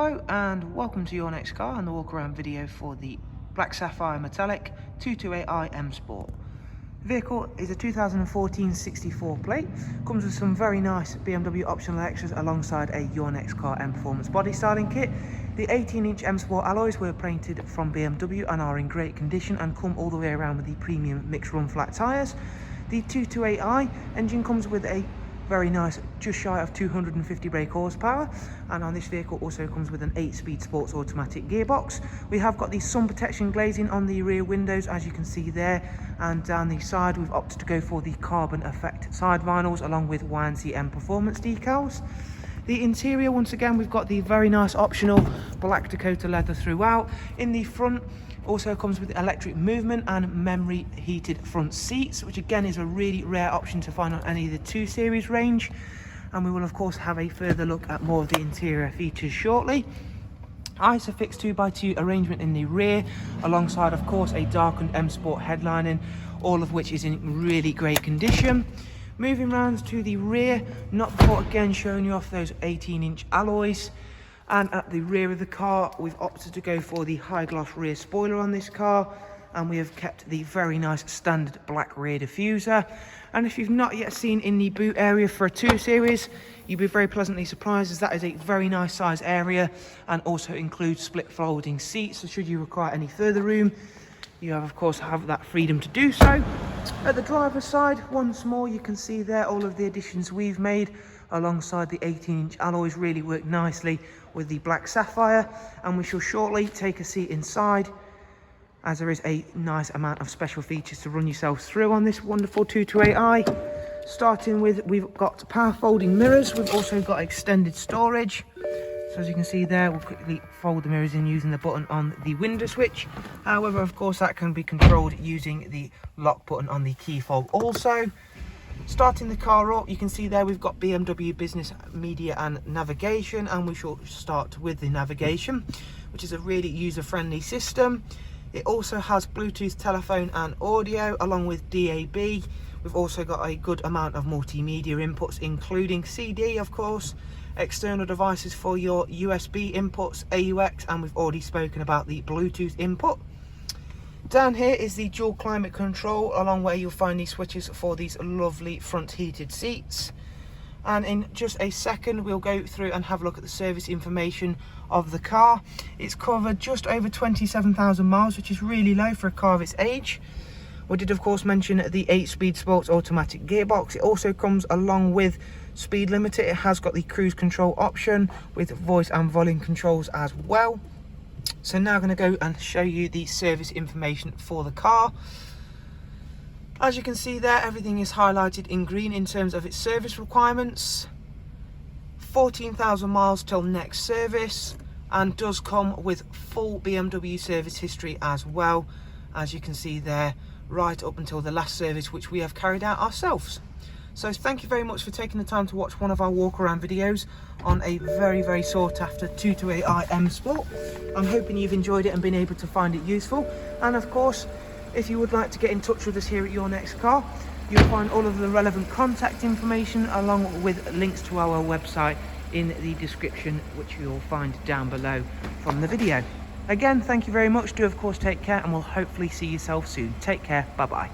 Hello and welcome to your next car and the walk around video for the Black Sapphire Metallic 228i M Sport. The vehicle is a 2014 64 plate, comes with some very nice BMW optional extras alongside a Your Next Car M Performance body styling kit. The 18-inch M Sport alloys were painted from BMW and are in great condition and come all the way around with the premium mixed run flat tyres. The 228i engine comes with a very nice, just shy of 250 brake horsepower, and on this vehicle also comes with an 8-speed sports automatic gearbox. We have got the sun protection glazing on the rear windows, as you can see there, and down the side we've opted to go for the carbon effect side vinyls along with YNC Mperformance decals. The interior, once again, we've got the very nice optional black Dakota leather throughout. In the front also comes with electric movement and memory heated front seats, which again is a really rare option to find on any of the 2 Series range. And we will of course have a further look at more of the interior features shortly. Isofix 2x2 arrangement in the rear, alongside of course a darkened M Sport headlining, all of which is in really great condition. Moving round to the rear, not before again showing you off those 18-inch alloys. And at the rear of the car, we've opted to go for the high gloss rear spoiler on this car, and we have kept the very nice standard black rear diffuser. And if you've not yet seen in the boot area for a 2 Series, you'll be very pleasantly surprised, as that is a very nice size area and also includes split folding seats, so should you require any further room, you have of course have that freedom to do so. At the driver's side, once more, you can see there all of the additions we've made alongside the 18-inch alloys really work nicely with the Black Sapphire, and we shall shortly take a seat inside, as there is a nice amount of special features to run yourselves through on this wonderful 228i. Starting with, we've got power folding mirrors, we've also got extended storage. So as you can see there, we'll quickly fold the mirrors in using the button on the window switch. However, of course, that can be controlled using the lock button on the key fob also. Starting the car up, you can see there we've got BMW Business, Media and Navigation, and we shall start with the navigation, which is a really user-friendly system. It also has Bluetooth, telephone and audio along with DAB. We've also got a good amount of multimedia inputs, including CD of course, external devices for your USB inputs, AUX, and we've already spoken about the Bluetooth input. Down here is the dual climate control, along where you'll find these switches for these lovely front heated seats. And in just a second we'll go through and have a look at the service information of the car. It's covered just over 27,000 miles, which is really low for a car of its age. We did of course mention the 8-speed sports automatic gearbox. It also comes along with speed limiter. It has got the cruise control option with voice and volume controls as well. So now I'm going to go and show you the service information for the car. As you can see there, everything is highlighted in green in terms of its service requirements. 14,000 miles till next service, and does come with full BMW service history as well, as you can see there, right up until the last service which we have carried out ourselves. So thank you very much for taking the time to watch one of our walk around videos on a very sought after 228i M Sport. I'm hoping you've enjoyed it and been able to find it useful. And of course, if you would like to get in touch with us here at Your Next Car, you'll find all of the relevant contact information along with links to our website in the description, which you'll find down below from the video. Again, thank you very much. Do of course take care, and we'll hopefully see yourself soon. Take care. Bye bye.